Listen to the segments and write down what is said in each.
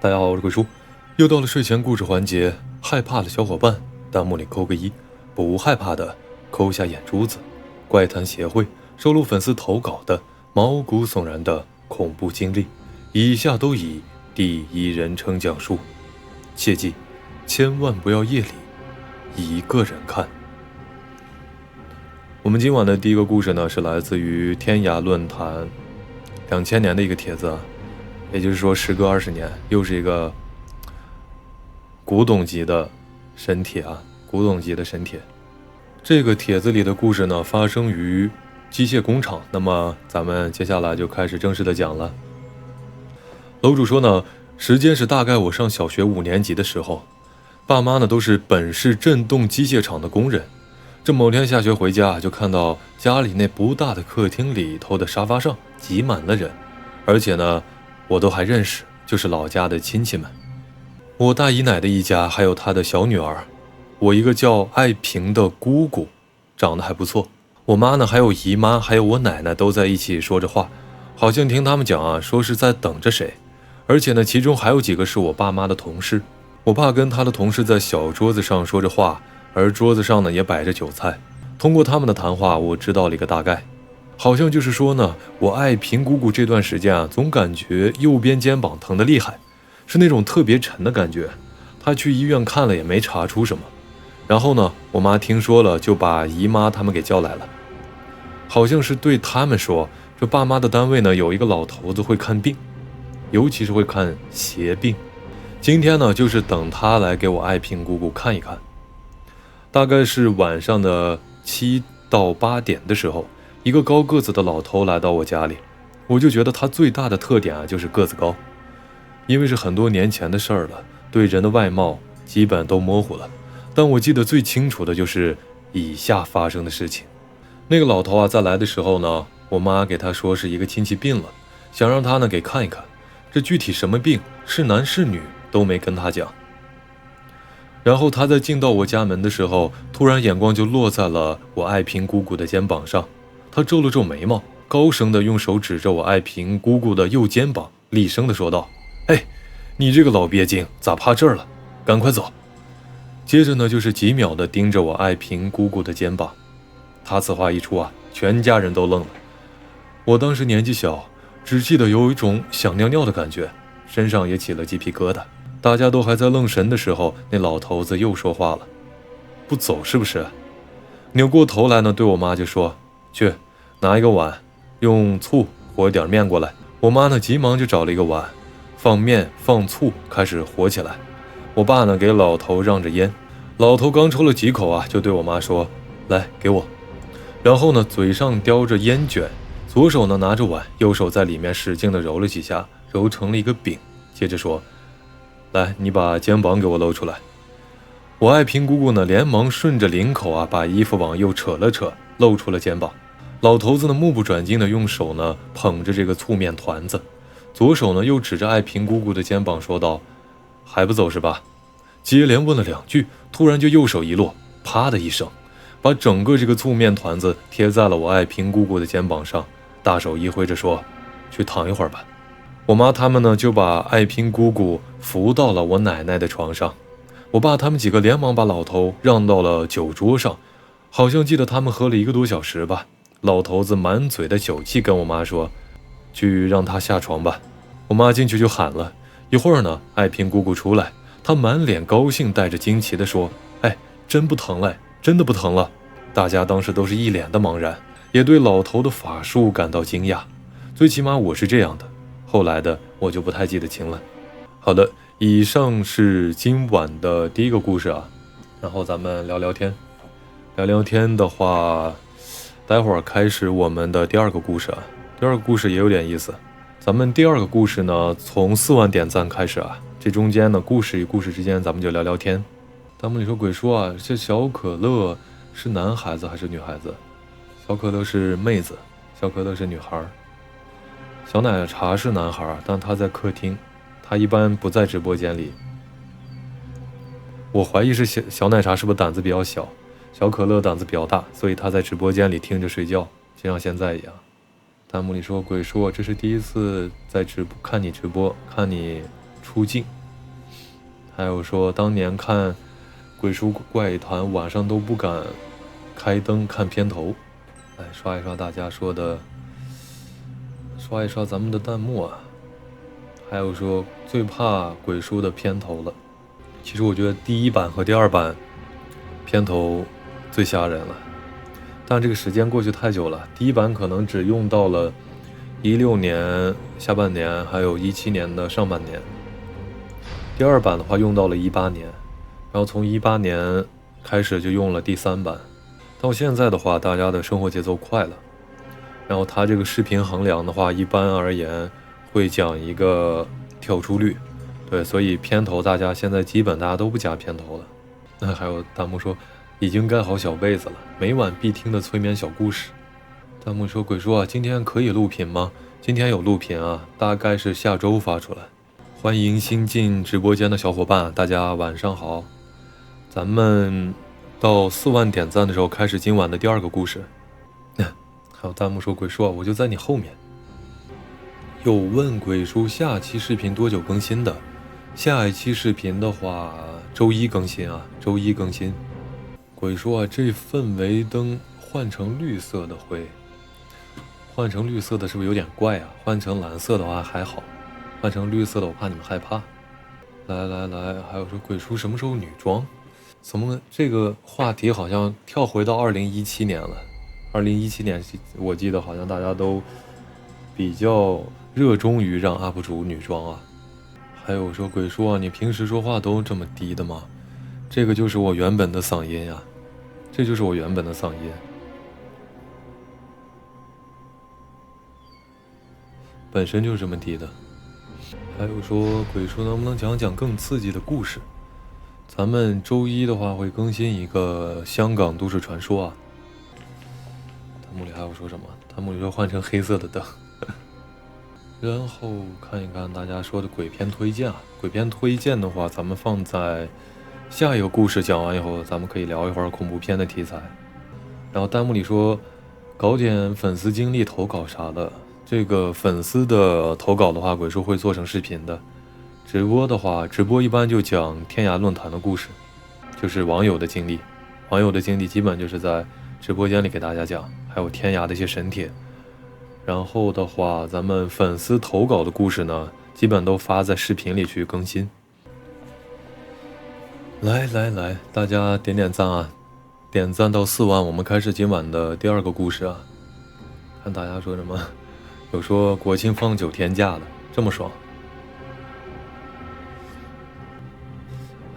大家好，我是鬼叔，又到了睡前故事环节，害怕的小伙伴弹幕里扣个1，不害怕的抠下眼珠子。怪谈协会收录粉丝投稿的毛骨悚然的恐怖经历，以下都以第一人称讲述，切记千万不要夜里一个人看。我们今晚的第一个故事呢，是来自于天涯论坛2000年的一个帖子，也就是说时隔20年，又是一个古董级的神帖啊，古董级的神帖。这个帖子里的故事呢，发生于机械工厂。那么咱们接下来就开始正式的讲了。楼主说呢，时间是大概我上小学5年级的时候，爸妈呢都是本市振动机械厂的工人。这某天下学回家，就看到家里那不大的客厅里头的沙发上挤满了人，而且呢我都还认识，就是老家的亲戚们。我大姨奶的一家，还有她的小女儿，我一个叫爱萍的姑姑，长得还不错。我妈呢，还有姨妈，还有我奶奶都在一起说着话，好像听他们讲啊，说是在等着谁。而且呢，其中还有几个是我爸妈的同事。我爸跟他的同事在小桌子上说着话，而桌子上呢也摆着酒菜。通过他们的谈话，我知道了一个大概，好像就是说呢，我爱萍姑姑这段时间啊，总感觉右边肩膀疼得厉害，是那种特别沉的感觉。她去医院看了也没查出什么。然后呢，我妈听说了，就把姨妈他们给叫来了，好像是对他们说，这爸妈的单位呢有一个老头子会看病，尤其是会看邪病。今天呢，就是等他来给我爱萍姑姑看一看。大概是晚上的7到8点的时候，一个高个子的老头来到我家里。我就觉得他最大的特点啊，就是个子高。因为是很多年前的事儿了，对人的外貌基本都模糊了，但我记得最清楚的就是以下发生的事情。那个老头啊，在来的时候呢，我妈给他说是一个亲戚病了，想让他呢给看一看，这具体什么病，是男是女都没跟他讲。然后他在进到我家门的时候，突然眼光就落在了我爱萍姑姑的肩膀上。他皱了皱眉毛，高声的用手指着我爱萍姑姑的右肩膀，厉声的说道：哎，你这个老鳖精，咋趴这儿了？赶快走！接着呢，就是几秒的盯着我爱萍姑姑的肩膀。他此话一出啊，全家人都愣了。我当时年纪小，只记得有一种想尿尿的感觉，身上也起了鸡皮疙瘩。大家都还在愣神的时候，那老头子又说话了：不走是不是？扭过头来呢，对我妈就说：去拿一个碗，用醋和一点面过来。我妈呢急忙就找了一个碗，放面放醋，开始和起来。我爸呢给老头让着烟，老头刚抽了几口啊，就对我妈说：来给我。然后呢嘴上叼着烟卷，左手呢拿着碗，右手在里面使劲的揉了几下，揉成了一个饼。接着说：来，你把肩膀给我露出来。我爱萍姑姑呢连忙顺着领口啊，把衣服往右扯了扯，露出了肩膀。老头子呢目不转睛的用手呢捧着这个醋面团子，左手呢又指着爱萍姑姑的肩膀说道：还不走是吧？接连问了2句，突然就右手一落，啪的一声，把整个这个醋面团子贴在了我爱萍姑姑的肩膀上，大手一挥着说：去躺一会儿吧。我妈他们呢就把爱萍姑姑扶到了我奶奶的床上。我爸他们几个连忙把老头让到了酒桌上，好像记得他们喝了1个多小时吧。老头子满嘴的酒气，跟我妈说：去让他下床吧。我妈进去就喊了一会儿呢，爱萍姑姑出来，她满脸高兴带着惊奇的说：哎，真不疼了，真的不疼了。大家当时都是一脸的茫然，也对老头的法术感到惊讶，最起码我是这样的，后来的我就不太记得清了。好的，以上是今晚的第一个故事啊，然后咱们聊聊天。聊聊天的话，待会儿开始我们的第2个故事啊。第2个故事也有点意思。咱们第2个故事呢，从4万点赞开始啊，这中间呢，故事与故事之间咱们就聊聊天。弹幕里说鬼叔啊，这小可乐是男孩子还是女孩子？小可乐是妹子，小可乐是女孩。小奶茶是男孩，但他在客厅，他一般不在直播间里。我怀疑是小奶茶是不是胆子比较小，小可乐胆子比较大，所以他在直播间里听着睡觉，就像现在一样。弹幕里说鬼叔，这是第一次在看你直播，看你出镜。还有说当年看鬼叔怪谈晚上都不敢开灯看片头。来刷一刷大家说的，刷一刷咱们的弹幕啊。还有说最怕鬼叔的片头了，其实我觉得第一版和第二版片头最吓人了，但这个时间过去太久了，第一版可能只用到了16年下半年，还有17年的上半年。第二版的话用到了18年，然后从18年开始就用了第3版。到现在的话，大家的生活节奏快了，然后它这个视频衡量的话，一般而言会讲一个跳出率，对，所以片头大家现在基本大家都不加片头了。那还有弹幕说已经盖好小被子了，每晚必听的催眠小故事。弹幕说鬼叔啊，今天可以录屏吗？今天有录屏啊，大概是下周发出来。欢迎新进直播间的小伙伴，大家晚上好。咱们到4万点赞的时候开始今晚的第2个故事。还有弹幕说鬼叔啊，我就在你后面。有问鬼叔下期视频多久更新的？下一期视频的话周一更新啊，周一更新。鬼叔啊，这氛围灯换成绿色的会，换成绿色的是不是有点怪啊？换成蓝色的话还好，换成绿色的我怕你们害怕。来，还有说鬼叔什么时候女装？怎么这个话题好像跳回到2017年了？2017年我记得好像大家都比较热衷于让 UP 主女装啊。还有说鬼叔啊，你平时说话都这么低的吗？这个就是我原本的嗓音呀，这就是我原本的嗓音，本身就是这么低的。还有说鬼叔能不能讲讲更刺激的故事？咱们周一的话会更新一个香港都市传说啊。弹幕里还有说什么？弹幕里说换成黑色的灯。然后看一看大家说的鬼片推荐啊，鬼片推荐的话，咱们放在下一个故事讲完以后，咱们可以聊一会儿恐怖片的题材。然后弹幕里说搞点粉丝经历投稿啥的，这个粉丝的投稿的话，鬼叔会做成视频的。直播的话，直播一般就讲天涯论坛的故事，就是网友的经历，网友的经历基本就是在直播间里给大家讲，还有天涯的一些神帖。然后的话，咱们粉丝投稿的故事呢，基本都发在视频里去更新。来，大家点点赞啊，点赞到4万，我们开始今晚的第2个故事啊。看大家说什么，有说国庆放9天假的，这么爽。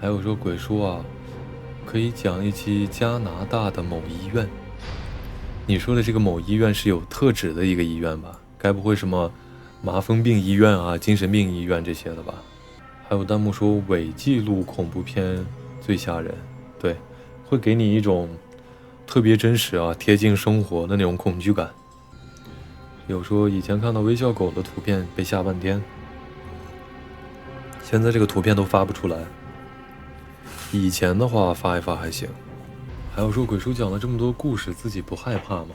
还有说鬼叔啊，可以讲一期加拿大的某医院。你说的这个某医院是有特指的一个医院吧？该不会什么麻风病医院啊、精神病医院这些的吧？还有弹幕说伪纪录恐怖片最吓人，对，会给你一种特别真实啊、贴近生活的那种恐惧感。有说以前看到微笑狗的图片被吓半天，现在这个图片都发不出来。以前的话发一发还行。还有说鬼叔讲了这么多故事，自己不害怕吗？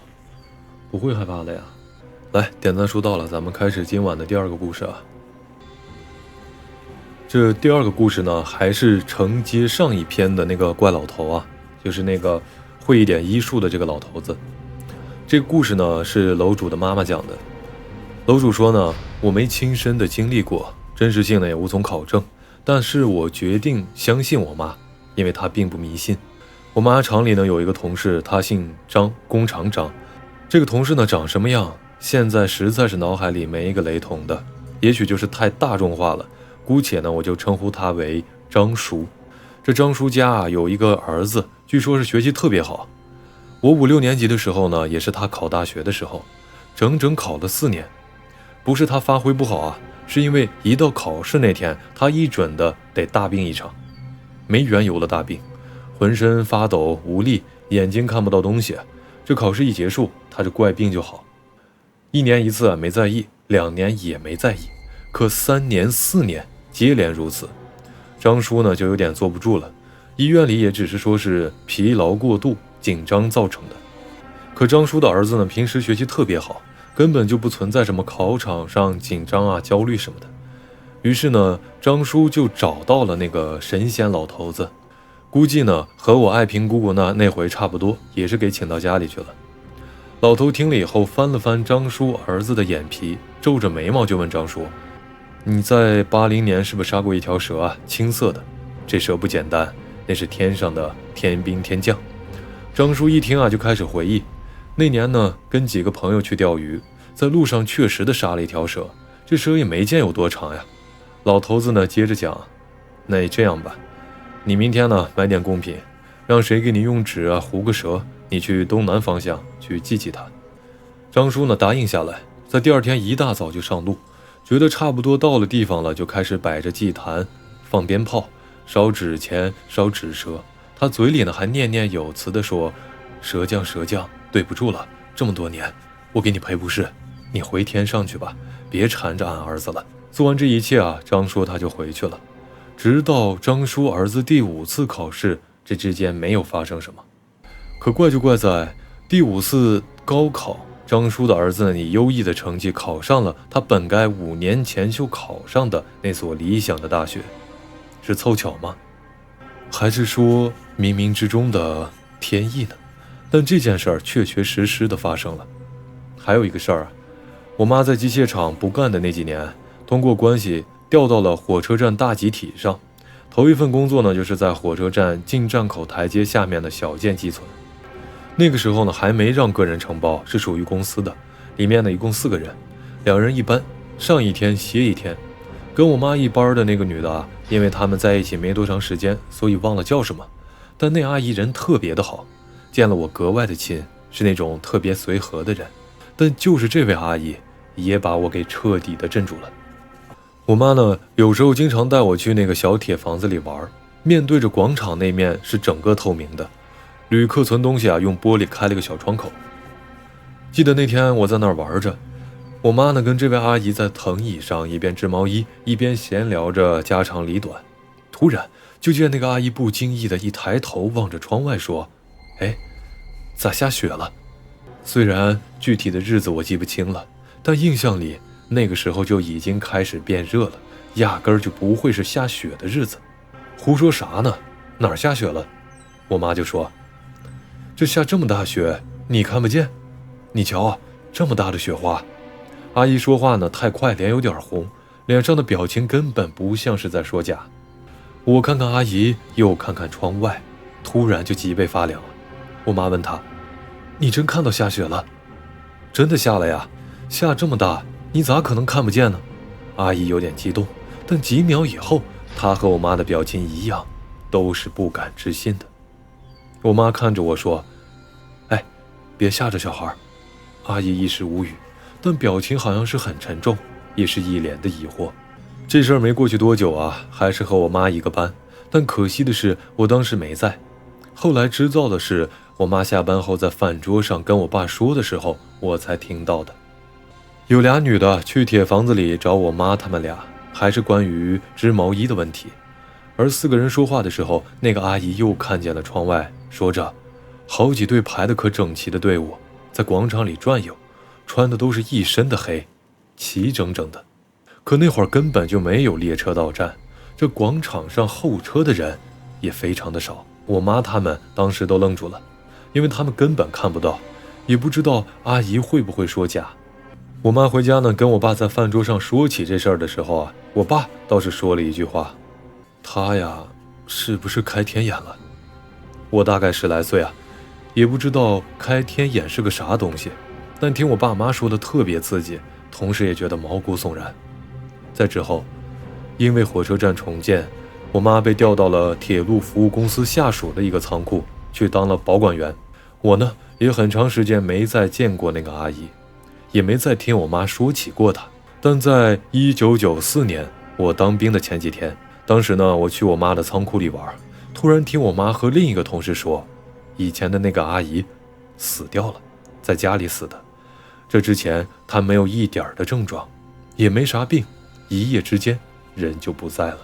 不会害怕的呀。来，点赞数到了，咱们开始今晚的第2个故事啊。这第2个故事呢，还是承接上一篇的那个怪老头啊，就是那个会一点医术的这个老头子。这个故事呢是楼主的妈妈讲的。楼主说呢，我没亲身的经历过，真实性呢也无从考证，但是我决定相信我妈，因为她并不迷信。我妈厂里呢有一个同事，他姓张，工厂张。这个同事呢长什么样，现在实在是脑海里没一个雷同的，也许就是太大众化了，姑且呢我就称呼他为张叔。这张叔家啊有一个儿子，据说是学习特别好。我5、6年级的时候呢，也是他考大学的时候，整整考了4年。不是他发挥不好啊，是因为一到考试那天，他一准的得大病一场，没缘由的大病，浑身发抖无力，眼睛看不到东西。这考试一结束，他这怪病就好。1年1次没在意，2年也没在意，可3年4年接连如此。张叔呢就有点坐不住了，医院里也只是说是疲劳过度紧张造成的。可张叔的儿子呢平时学习特别好，根本就不存在什么考场上紧张啊焦虑什么的。于是呢，张叔就找到了那个神仙老头子，估计呢和我爱萍姑姑那回差不多，也是给请到家里去了。老头听了以后，翻了翻张叔儿子的眼皮，皱着眉毛就问张叔：“你在80年是不是杀过一条蛇啊？青色的，这蛇不简单，那是天上的天兵天将。”张叔一听啊，就开始回忆，那年呢跟几个朋友去钓鱼，在路上确实的杀了一条蛇，这蛇也没见有多长呀。老头子呢接着讲：“那这样吧，你明天呢买点贡品，让谁给你用纸啊糊个蛇，你去东南方向去祭祭他。”张叔呢答应下来，在第二天一大早就上路，觉得差不多到了地方了，就开始摆着祭坛，放鞭炮，烧纸钱，烧纸蛇。他嘴里呢还念念有词地说：“蛇将蛇将，对不住了，这么多年，我给你赔不是，你回天上去吧，别缠着俺儿子了。”做完这一切啊，张叔他就回去了。直到张叔儿子第5次考试，这之间没有发生什么。可怪就怪在第5次高考，张叔的儿子以优异的成绩考上了他本该5年前就考上的那所理想的大学。是凑巧吗？还是说冥冥之中的天意呢？但这件事儿确确实实的发生了。还有一个事儿啊，我妈在机械厂不干的那几年，通过关系调到了火车站大集体上。头一份工作呢，就是在火车站进站口台阶下面的小件寄存。那个时候呢，还没让个人承包，是属于公司的，里面呢一共4个人，2人一班，上一天歇一天。跟我妈一班的那个女的啊，因为他们在一起没多长时间，所以忘了叫什么。但那阿姨人特别的好，见了我格外的亲，是那种特别随和的人。但就是这位阿姨，也把我给彻底的镇住了。我妈呢，有时候经常带我去那个小铁房子里玩，面对着广场那面是整个透明的，旅客存东西啊，用玻璃开了个小窗口。记得那天我在那儿玩着，我妈呢跟这位阿姨在藤椅上一边织毛衣，一边闲聊着家长里短。突然就见那个阿姨不经意的一抬头望着窗外说：“哎，咋下雪了？”虽然具体的日子我记不清了，但印象里那个时候就已经开始变热了，压根儿就不会是下雪的日子。胡说啥呢？哪儿下雪了？我妈就说：“这下这么大雪，你看不见？你瞧啊，这么大的雪花。”阿姨说话呢太快，脸有点红，脸上的表情根本不像是在说假。我看看阿姨，又看看窗外，突然就脊背发凉了。我妈问她：“你真看到下雪了？”“真的下了呀，下这么大，你咋可能看不见呢？”阿姨有点激动，但几秒以后，她和我妈的表情一样，都是不敢置信的。我妈看着我说：“哎，别吓着小孩。”阿姨一时无语，但表情好像是很沉重，也是一脸的疑惑。这事儿没过去多久啊，还是和我妈一个班，但可惜的是我当时没在。后来知道的是，我妈下班后在饭桌上跟我爸说的时候，我才听到的。有俩女的去铁房子里找我妈，他们俩还是关于织毛衣的问题。而4个人说话的时候，那个阿姨又看见了窗外，说着好几队排得可整齐的队伍在广场里转悠，穿的都是一身的黑，齐整整的。可那会儿根本就没有列车到站，这广场上候车的人也非常的少。我妈他们当时都愣住了，因为他们根本看不到，也不知道阿姨会不会说假。我妈回家呢，跟我爸在饭桌上说起这事儿的时候啊，我爸倒是说了一句话：“他呀，是不是开天眼了？”我大概10来岁啊，也不知道开天眼是个啥东西，但听我爸妈说的特别刺激，同时也觉得毛骨悚然。在之后，因为火车站重建，我妈被调到了铁路服务公司下属的一个仓库去当了保管员。我呢，也很长时间没再见过那个阿姨，也没再听我妈说起过她。但在1994年我当兵的前几天，当时呢，我去我妈的仓库里玩，突然听我妈和另一个同事说，以前的那个阿姨死掉了，在家里死的。这之前她没有一点的症状，也没啥病，一夜之间人就不在了。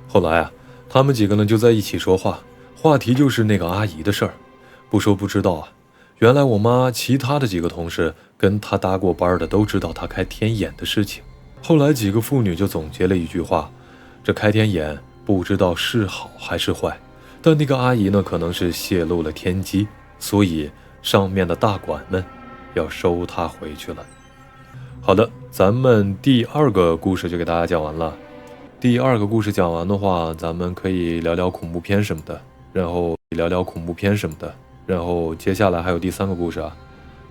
后来啊，他们几个呢就在一起说话，话题就是那个阿姨的事儿。不说不知道啊，原来我妈其他的几个同事跟她搭过班的都知道她开天眼的事情。后来几个妇女就总结了一句话：这开天眼不知道是好还是坏，但那个阿姨呢，可能是泄露了天机，所以上面的大管们要收她回去了。好的，咱们第2个故事就给大家讲完了。第2个故事讲完的话，咱们可以聊聊恐怖片什么的，然后接下来还有第3个故事啊。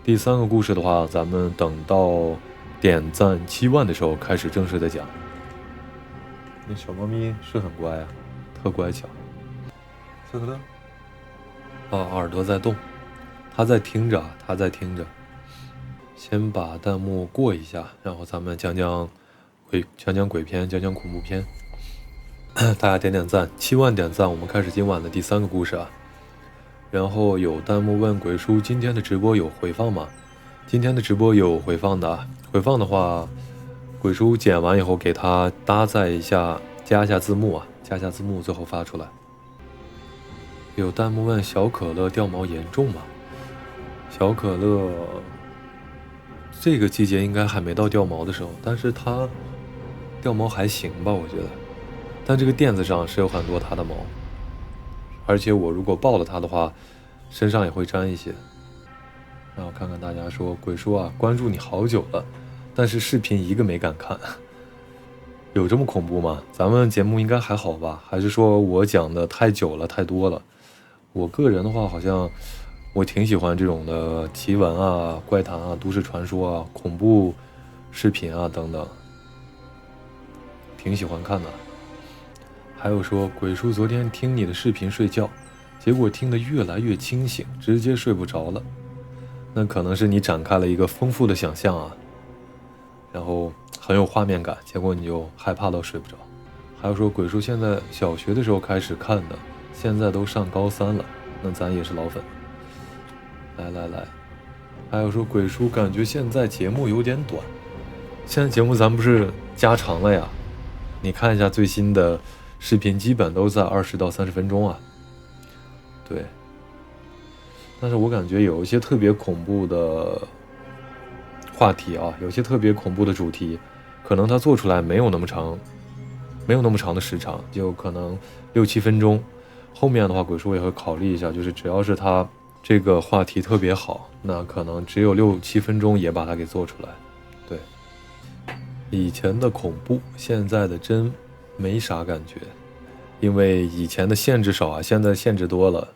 第3个故事的话，咱们等到点赞7万的时候开始正式的讲。那小猫咪是很乖啊，特乖巧。这个呢？耳朵在动，它在听着。先把弹幕过一下，然后咱们讲讲鬼片，讲讲恐怖片。大家点点赞，7万点赞，我们开始今晚的第3个故事啊。然后有弹幕问鬼叔今天的直播有回放吗？今天的直播有回放的，回放的话，鬼叔剪完以后给他搭载一下，加一下字幕，最后发出来。有弹幕问小可乐掉毛严重吗？小可乐这个季节应该还没到掉毛的时候，但是它掉毛还行吧，我觉得。但这个垫子上是有很多它的毛，而且我如果抱了它的话，身上也会沾一些。然后看看大家说，鬼叔啊，关注你好久了，但是视频一个没敢看。有这么恐怖吗？咱们节目应该还好吧？还是说我讲的太久了，太多了？我个人的话，好像我挺喜欢这种的奇闻啊、怪谈啊、都市传说啊、恐怖视频啊等等，挺喜欢看的。还有说，鬼叔昨天听你的视频睡觉，结果听得越来越清醒，直接睡不着了。那可能是你展开了一个丰富的想象啊，然后很有画面感，结果你就害怕到睡不着。还有说，鬼叔现在小学的时候开始看的，现在都上高3了，那咱也是老粉。来，还有说，鬼叔感觉现在节目有点短，现在节目咱不是加长了呀？你看一下最新的视频，基本都在20到30分钟啊。对，但是我感觉有一些特别恐怖的话题啊，有些特别恐怖的主题，可能它做出来没有那么长的时长，就可能6、7分钟。后面的话，鬼叔也会考虑一下，就是只要是它这个话题特别好，那可能只有6、7分钟也把它给做出来。对，以前的恐怖，现在的真没啥感觉，因为以前的限制少啊，现在限制多了，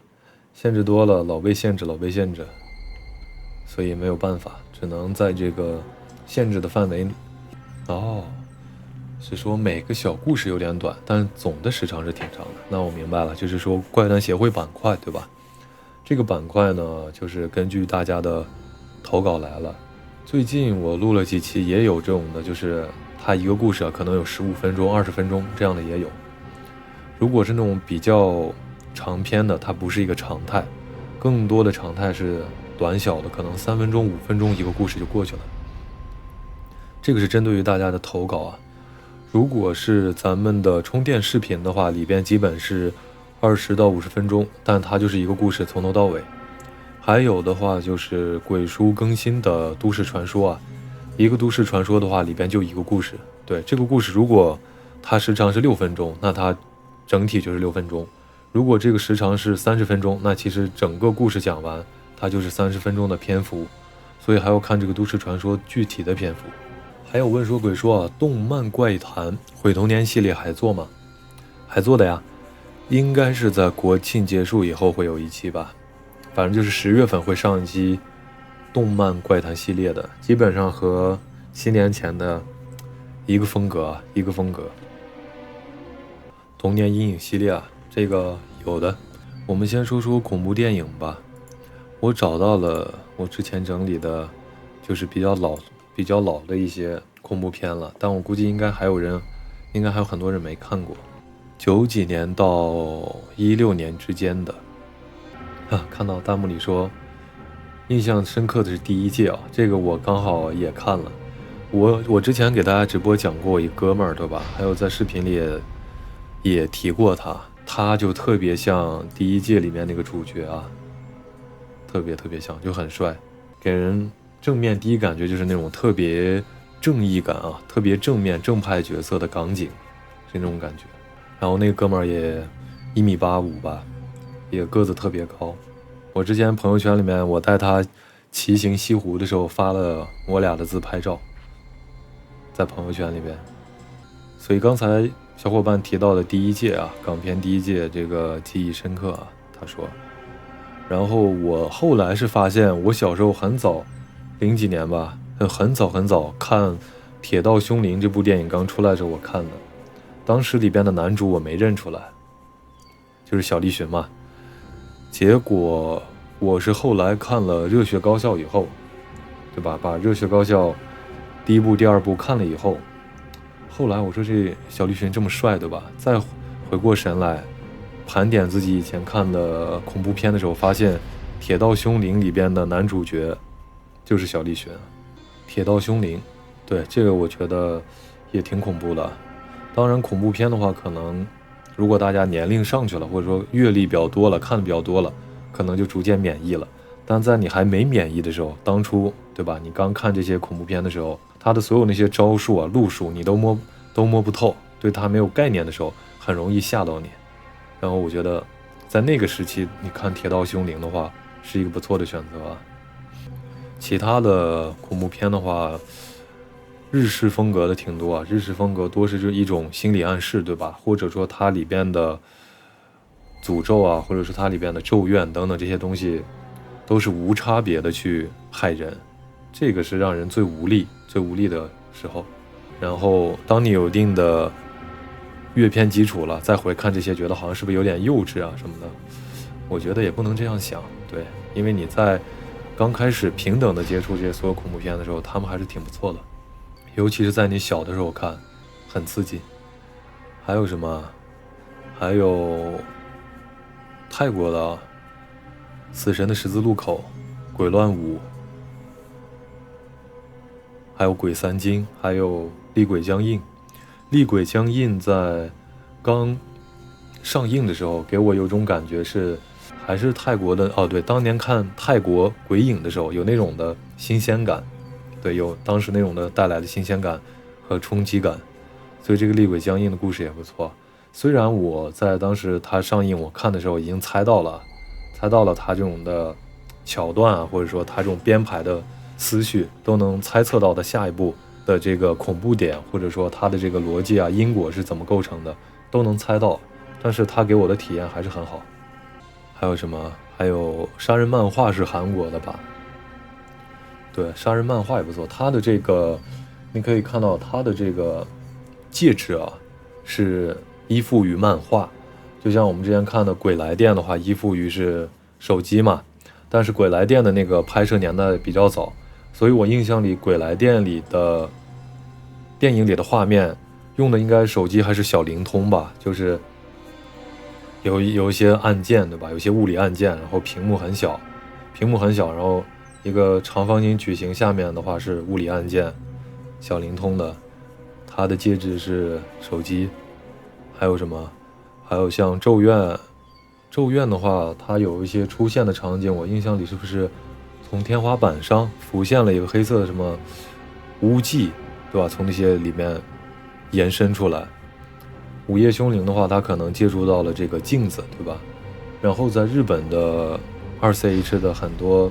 老被限制，所以没有办法，只能在这个限制的范围。是说每个小故事有点短，但总的时长是挺长的。那我明白了，就是说怪谈协会板块，对吧？这个板块呢，就是根据大家的投稿来了。最近我录了几期，也有这种的，就是它一个故事啊，可能有15分钟、20分钟这样的也有。如果是那种比较长篇的，它不是一个常态，更多的常态是短小的，可能3分钟、5分钟一个故事就过去了。这个是针对于大家的投稿啊。如果是咱们的充电视频的话，里边基本是20到50分钟，但它就是一个故事从头到尾。还有的话就是鬼叔更新的都市传说啊，一个都市传说的话里边就一个故事。对，这个故事如果它时长是6分钟，那它整体就是6分钟。如果这个时长是30分钟，那其实整个故事讲完它就是30分钟的篇幅，所以还要看这个都市传说具体的篇幅。还有问说，鬼说啊，动漫怪谈毁童年系列还做吗？还做的呀，应该是在国庆结束以后会有一期吧，反正就是10月份会上一期动漫怪谈系列的，基本上和新年前的一个风格。童年阴影系列啊，这个有的。我们先说说恐怖电影吧。我找到了我之前整理的，就是比较老的一些恐怖片了，但我估计应该还有很多人没看过。90几年到16年之间的看到弹幕里说印象深刻的是第1届啊，这个我刚好也看了。我之前给大家直播讲过一哥们儿，对吧？还有在视频里也提过他就特别像第1届里面那个主角啊，特别像，就很帅，给人正面第一感觉就是那种特别正义感啊，特别正面正派角色的港警，是那种感觉。然后那个哥们儿也1.85米吧，也个子特别高。我之前朋友圈里面，我带他骑行西湖的时候发了我俩的自拍照，在朋友圈里边。所以刚才小伙伴提到的第一届啊，港片第一届，这个记忆深刻啊，他说。然后我后来是发现，我小时候很早，00几年吧，很早看《铁道凶灵》这部电影刚出来的时候我看的，当时里边的男主我没认出来，就是小栗旬嘛。结果我是后来看了《热血高校》以后，对吧？把《热血高校》第一部、第二部看了以后，后来我说这小栗旬这么帅，对吧？再回过神来，盘点自己以前看的恐怖片的时候，发现《铁道凶灵》里边的男主角就是小栗旬。《铁道凶灵》，对，这个我觉得也挺恐怖的。当然，恐怖片的话，可能如果大家年龄上去了，或者说阅历比较多了，看的比较多了，可能就逐渐免疫了。但在你还没免疫的时候，当初对吧？你刚看这些恐怖片的时候，他的所有那些招数啊、路数，你都摸不透，对他没有概念的时候，很容易吓到你。然后我觉得，在那个时期，你看《铁道凶灵》的话，是一个不错的选择啊。其他的恐怖片的话，日式风格的挺多啊，日式风格多是一种心理暗示，对吧？或者说它里边的诅咒啊，或者说它里边的咒怨等等这些东西，都是无差别的去害人，这个是让人最无力的时候。然后当你有一定的阅片基础了，再回看这些，觉得好像是不是有点幼稚啊什么的？我觉得也不能这样想，对，因为你在刚开始平等的接触这些所有恐怖片的时候，他们还是挺不错的。尤其是在你小的时候看，很刺激。还有什么？还有泰国的《死神的十字路口》、《鬼乱舞》，还有《鬼三经》，还有《厉鬼僵印》。《厉鬼僵印》在刚上映的时候，给我有种感觉是，还是泰国的哦，对，当年看泰国鬼影的时候，有那种的新鲜感。对，有当时那种的带来的新鲜感和冲击感，所以这个厉鬼僵硬的故事也不错。虽然我在当时它上映我看的时候已经猜到了它这种的桥段啊，或者说它这种编排的思绪，都能猜测到的下一步的这个恐怖点，或者说它的这个逻辑啊、因果是怎么构成的，都能猜到。但是它给我的体验还是很好。还有什么？还有杀人漫画是韩国的吧？对，杀人漫画也不错。它的这个，你可以看到它的这个介质啊，是依附于漫画。就像我们之前看的《鬼来电》的话，依附于是手机嘛。但是《鬼来电》的那个拍摄年代比较早，所以我印象里《鬼来电》里的电影里的画面用的应该手机还是小灵通吧，就是有一些按键，对吧？有些物理按键，然后屏幕很小，然后一个长方形矩形下面的话是物理按键，小灵通的，它的介质是手机。还有什么？还有像咒怨的话，它有一些出现的场景，我印象里是不是从天花板上浮现了一个黑色的什么污迹，对吧？从那些里面延伸出来。午夜凶铃的话，它可能借助到了这个镜子，对吧？然后在日本的2CH 的很多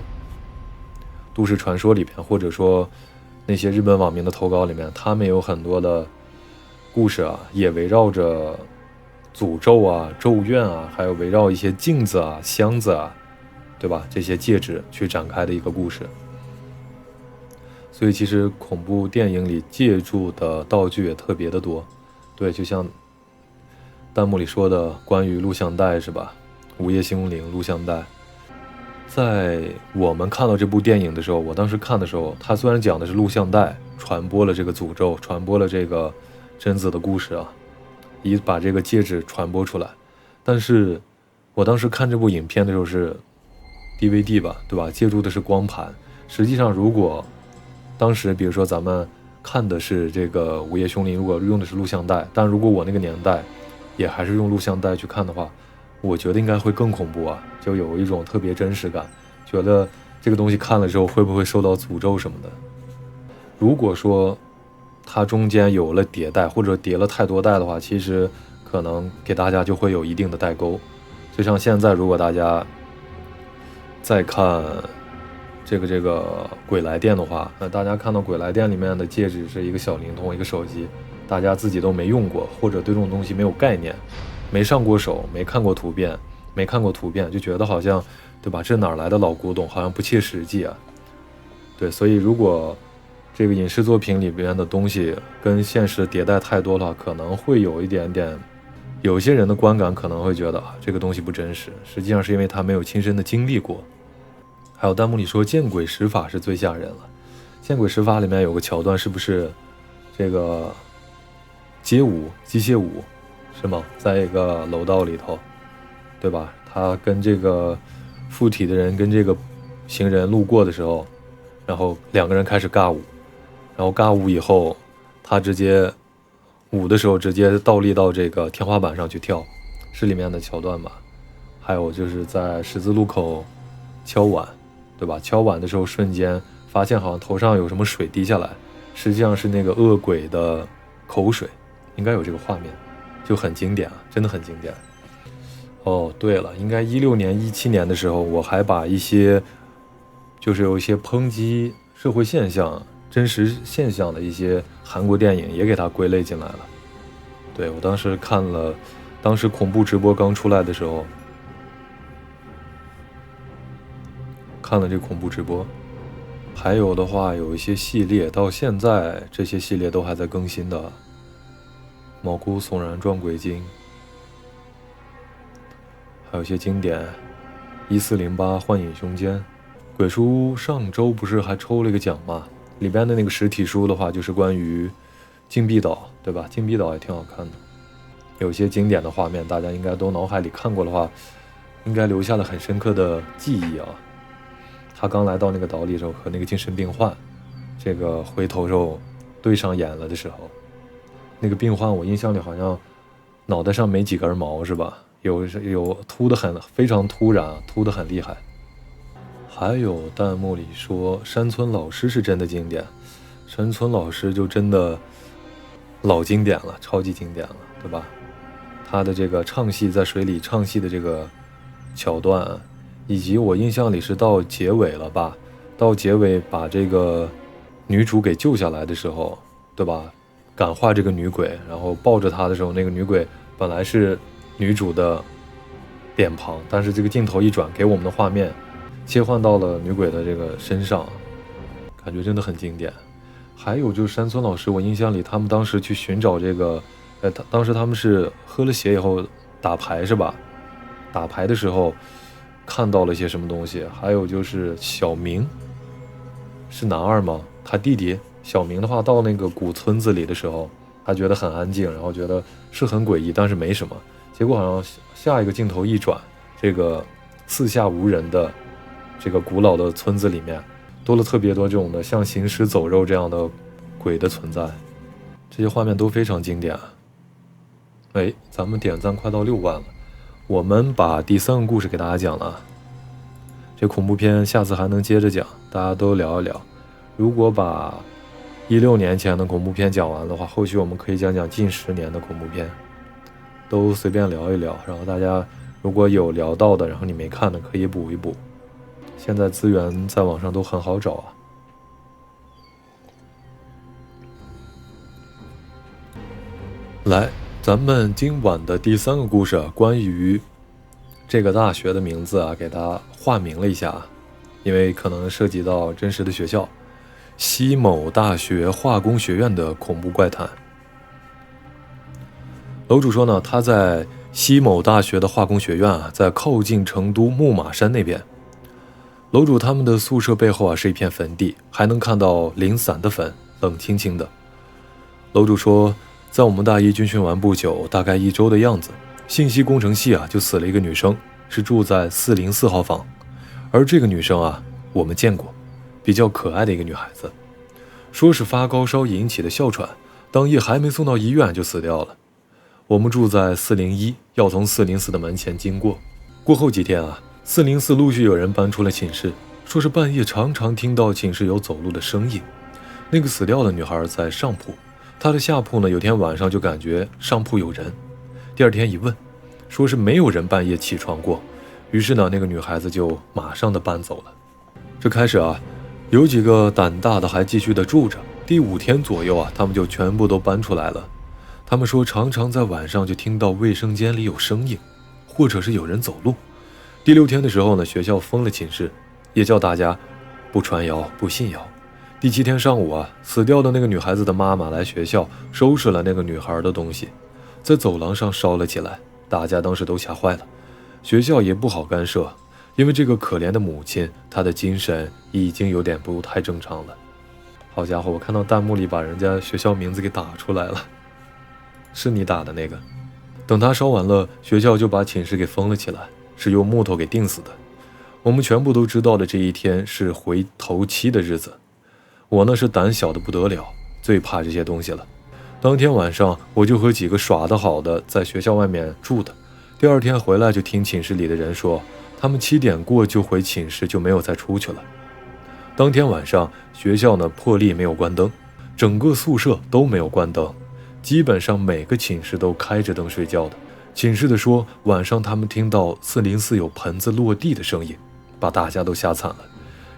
都市传说里面，或者说那些日本网民的投稿里面，他们有很多的故事啊，也围绕着诅咒啊、咒怨啊，还有围绕一些镜子啊、箱子啊，对吧？这些介质去展开的一个故事。所以其实恐怖电影里借助的道具也特别的多。对，就像弹幕里说的关于录像带是吧？午夜凶铃录像带。在我们看到这部电影的时候，我当时看的时候，它虽然讲的是录像带传播了这个诅咒，传播了这个贞子的故事啊，以把这个戒指传播出来，但是我当时看这部影片的时候是 DVD 吧，对吧？借助的是光盘。实际上如果当时比如说咱们看的是这个午夜凶铃，如果用的是录像带，但如果我那个年代也还是用录像带去看的话，我觉得应该会更恐怖啊，就有一种特别真实感，觉得这个东西看了之后会不会受到诅咒什么的。如果说它中间有了迭代，或者叠了太多代的话，其实可能给大家就会有一定的代沟。就像现在，如果大家再看这个鬼来电的话，那大家看到鬼来电里面的戒指是一个小灵通，一个手机，大家自己都没用过，或者对这种东西没有概念，没上过手，没看过图片，就觉得好像，对吧？这哪来的老古董，好像不切实际啊。对，所以如果这个影视作品里边的东西跟现实迭代太多了，可能会有一点点，有些人的观感可能会觉得这个东西不真实，实际上是因为他没有亲身的经历过。还有弹幕里说见鬼使法是最吓人了，见鬼使法里面有个桥段，是不是这个街舞机械舞是吗？在一个楼道里头，对吧？他跟这个附体的人跟这个行人路过的时候，然后两个人开始尬舞，然后尬舞以后，他直接舞的时候直接倒立到这个天花板上去跳，是里面的桥段吧？还有就是在十字路口敲碗，对吧？敲碗的时候瞬间发现好像头上有什么水滴下来，实际上是那个恶鬼的口水，应该有这个画面，就很经典啊，真的很经典。哦，对了，应该16年、17年的时候，我还把一些就是有一些抨击社会现象、真实现象的一些韩国电影也给它归类进来了。对，我当时看了，当时恐怖直播刚出来的时候，看了这恐怖直播。还有的话，有一些系列到现在这些系列都还在更新的，毛骨悚然撞鬼经，还有一些经典1408幻影凶间。鬼书上周不是还抽了一个奖吗？里边的那个实体书的话，就是关于禁闭岛，对吧？禁闭岛也挺好看的，有些经典的画面，大家应该都脑海里看过的话，应该留下了很深刻的记忆啊。他刚来到那个岛里的时候，和那个精神病患这个回头肉对上眼了的时候，那个病患我印象里好像脑袋上没几根毛是吧？有秃得很，非常突然，秃得很厉害。还有弹幕里说山村老师是真的经典，山村老师就真的老经典了，超级经典了，对吧？他的这个唱戏在水里唱戏的这个桥段，以及我印象里是到结尾了吧，到结尾把这个女主给救下来的时候，对吧？感化这个女鬼，然后抱着她的时候，那个女鬼本来是女主的脸庞，但是这个镜头一转，给我们的画面切换到了女鬼的这个身上，感觉真的很经典。还有就是山村老师，我印象里他们当时去寻找这个，当时他们是喝了血以后打牌是吧？打牌的时候看到了些什么东西？还有就是小明是男二吗？他弟弟小明的话，到那个古村子里的时候，他觉得很安静，然后觉得是很诡异，但是没什么。结果好像下一个镜头一转，这个四下无人的这个古老的村子里面多了特别多这种的像行尸走肉这样的鬼的存在，这些画面都非常经典。哎，咱们点赞快到6万了，我们把第3个故事给大家讲了，这恐怖片下次还能接着讲，大家都聊一聊。如果把16年前的恐怖片讲完的话，后续我们可以讲讲近10年的恐怖片，都随便聊一聊，然后大家如果有聊到的，然后你没看的可以补一补，现在资源在网上都很好找啊。来，咱们今晚的第3个故事啊，关于这个大学的名字啊，给它化名了一下，因为可能涉及到真实的学校，西某大学化工学院的恐怖怪谈。楼主说呢，他在西某大学的化工学院啊，在靠近成都木马山那边。楼主他们的宿舍背后啊是一片坟地，还能看到零散的粉，冷清清的。楼主说，在我们大一军训完不久，大概1周的样子，信息工程系啊就死了一个女生，是住在404号房。而这个女生啊，我们见过，比较可爱的一个女孩子，说是发高烧引起的哮喘，当夜还没送到医院就死掉了。我们住在401，要从404的门前经过。过后几天啊，404陆续有人搬出了寝室，说是半夜常常听到寝室有走路的声音。那个死掉的女孩在上铺，他的下铺呢，有天晚上就感觉上铺有人，第二天一问，说是没有人半夜起床过，于是呢，那个女孩子就马上的搬走了。这开始啊，有几个胆大的还继续的住着，第5天左右啊，他们就全部都搬出来了。他们说常常在晚上就听到卫生间里有声音，或者是有人走路。第6天的时候呢，学校封了寝室，也叫大家不传谣不信谣。第7天上午啊，死掉的那个女孩子的妈妈来学校收拾了那个女孩的东西，在走廊上烧了起来，大家当时都吓坏了。学校也不好干涉，因为这个可怜的母亲，她的精神已经有点不太正常了。好家伙，我看到弹幕里把人家学校名字给打出来了，是你打的那个。等他烧完了，学校就把寝室给封了起来，是用木头给钉死的。我们全部都知道的这一天是回头七的日子。我呢是胆小的不得了，最怕这些东西了。当天晚上我就和几个耍得好的在学校外面住的，第2天回来就听寝室里的人说，他们7点过就回寝室，就没有再出去了。当天晚上学校呢破例没有关灯，整个宿舍都没有关灯，基本上每个寝室都开着灯睡觉的。寝室的说晚上他们听到404有盆子落地的声音，把大家都吓惨了，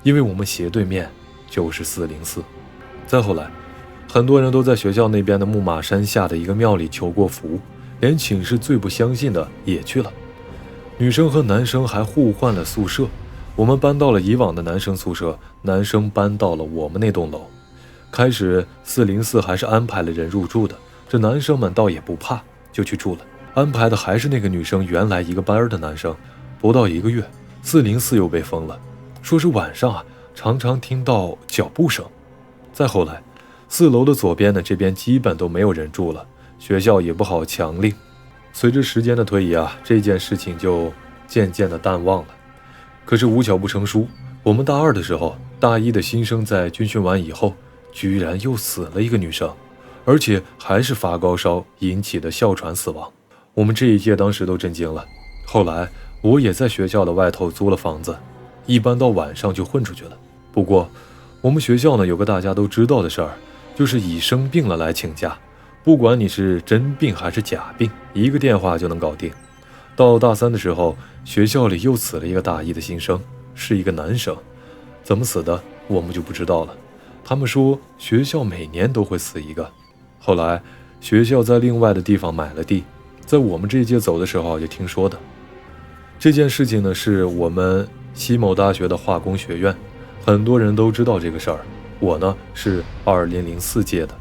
因为我们斜对面就是404。再后来很多人都在学校那边的木马山下的一个庙里求过福，连寝室最不相信的也去了。女生和男生还互换了宿舍，我们搬到了以往的男生宿舍，男生搬到了我们那栋楼。开始404还是安排了人入住的，这男生们倒也不怕，就去住了。安排的还是那个女生原来一个班的男生。不到1个月，404又被封了，说是晚上啊常常听到脚步声。再后来4楼的左边呢，这边基本都没有人住了，学校也不好强令。随着时间的推移啊，这件事情就渐渐的淡忘了。可是无巧不成书，我们大2的时候，大1的新生在军训完以后，居然又死了一个女生，而且还是发高烧引起的哮喘死亡。我们这一届当时都震惊了。后来我也在学校的外头租了房子，一般到晚上就混出去了。不过我们学校呢有个大家都知道的事儿，就是以生病了来请假，不管你是真病还是假病，一个电话就能搞定。到大3的时候，学校里又死了一个大1的新生，是一个男生，怎么死的我们就不知道了。他们说学校每年都会死一个。后来学校在另外的地方买了地，在我们这一届走的时候就听说的。这件事情呢是我们西某大学的化工学院，很多人都知道这个事儿。我呢是2004届的。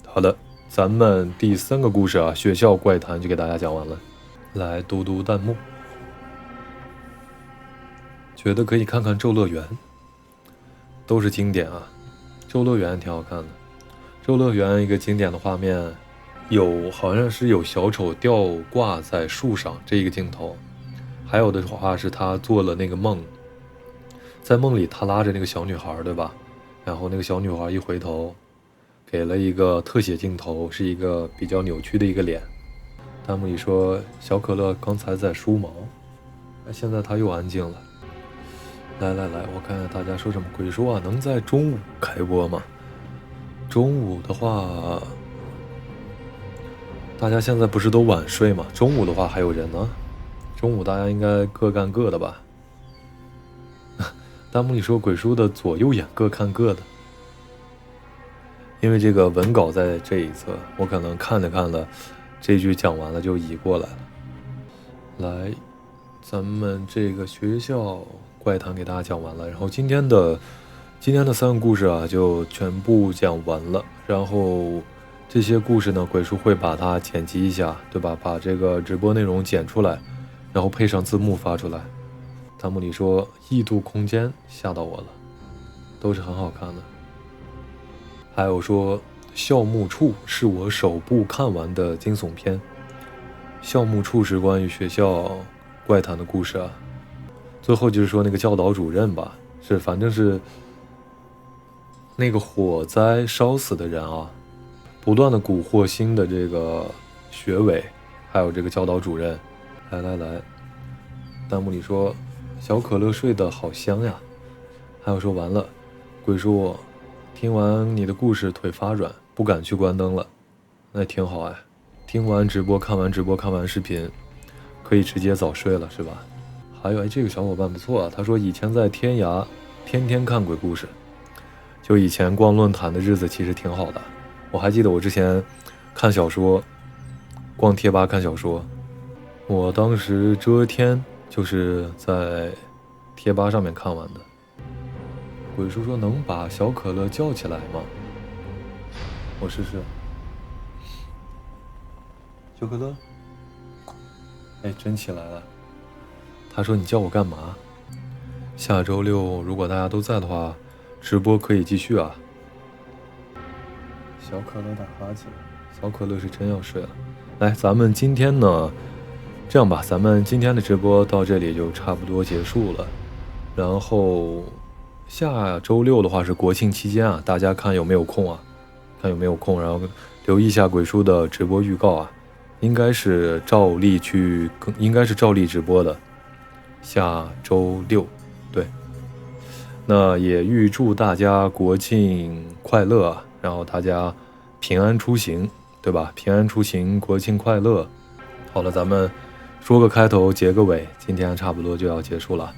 好的，咱们第3个故事啊，学校怪谈就给大家讲完了。来读读弹幕，觉得可以看看咒乐园，都是经典啊。咒乐园挺好看的，咒乐园一个经典的画面，好像是有小丑吊挂在树上这一个镜头，还有的话是他做了那个梦，在梦里他拉着那个小女孩，对吧？然后那个小女孩一回头，给了一个特写镜头，是一个比较扭曲的一个脸。弹幕里说小可乐刚才在梳毛，现在他又安静了。来，我看看大家说什么。鬼说啊，能在中午开播吗？中午的话，大家现在不是都晚睡吗？中午的话还有人呢，中午大家应该各干各的吧。弹幕里说鬼叔的左右眼各看各的，因为这个文稿在这一侧，我可能看着看了这句讲完了就移过来了。来，咱们这个学校怪谈给大家讲完了，然后今天的3个故事啊就全部讲完了。然后这些故事呢，鬼叔会把它剪辑一下，对吧？把这个直播内容剪出来，然后配上字幕发出来。弹幕里说异度空间吓到我了，都是很好看的。还有说校墓处是我首部看完的惊悚片。校墓处是关于学校怪谈的故事啊。最后就是说那个教导主任吧，反正是那个火灾烧死的人啊，不断的蛊惑新的这个学委，还有这个教导主任。来，弹幕里说小可乐睡得好香呀。还有说完了，鬼叔听完你的故事腿发软，不敢去关灯了，那挺好哎。听完直播，看完直播，看完视频，可以直接早睡了，是吧？还有这个小伙伴不错啊，他说以前在天涯天天看鬼故事，就以前逛论坛的日子其实挺好的。我还记得我之前看小说，逛贴吧看小说，我当时遮天就是在贴吧上面看完的。鬼叔说能把小可乐叫起来吗？我试试。小可乐，哎，真起来了。他说你叫我干嘛？下周六如果大家都在的话，直播可以继续啊。小可乐打哈欠，小可乐是真要睡了。来，咱们今天呢，这样吧，咱们今天的直播到这里就差不多结束了。然后下周六的话是国庆期间啊，大家看有没有空啊？看有没有空，然后留意一下鬼叔的直播预告啊，应该是照例直播的。下周六，对。那也预祝大家国庆快乐啊！然后大家平安出行，对吧？平安出行，国庆快乐。好了，咱们说个开头，结个尾，今天差不多就要结束了。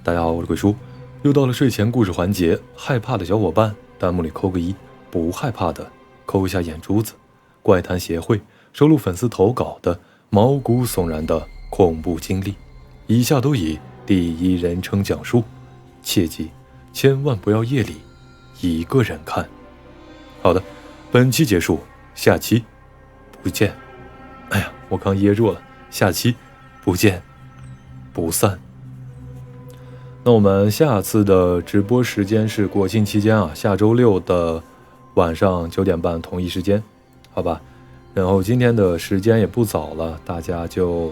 大家好，我是鬼叔，又到了睡前故事环节，害怕的小伙伴弹幕里扣个1，不害怕的扣一下眼珠子。怪谈协会收录粉丝投稿的毛骨悚然的恐怖经历，以下都以第一人称讲述，切记千万不要夜里一个人看。好的，本期结束，下期不见。哎呀，我刚噎住了，下期不见不散。那我们下次的直播时间是国庆期间啊，下周六的晚上9点半同一时间，好吧？然后今天的时间也不早了，大家就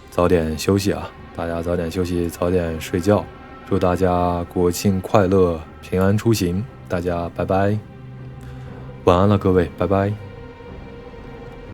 早点休息啊，大家早点休息，早点睡觉。祝大家国庆快乐，平安出行，大家拜拜，晚安了各位，拜拜。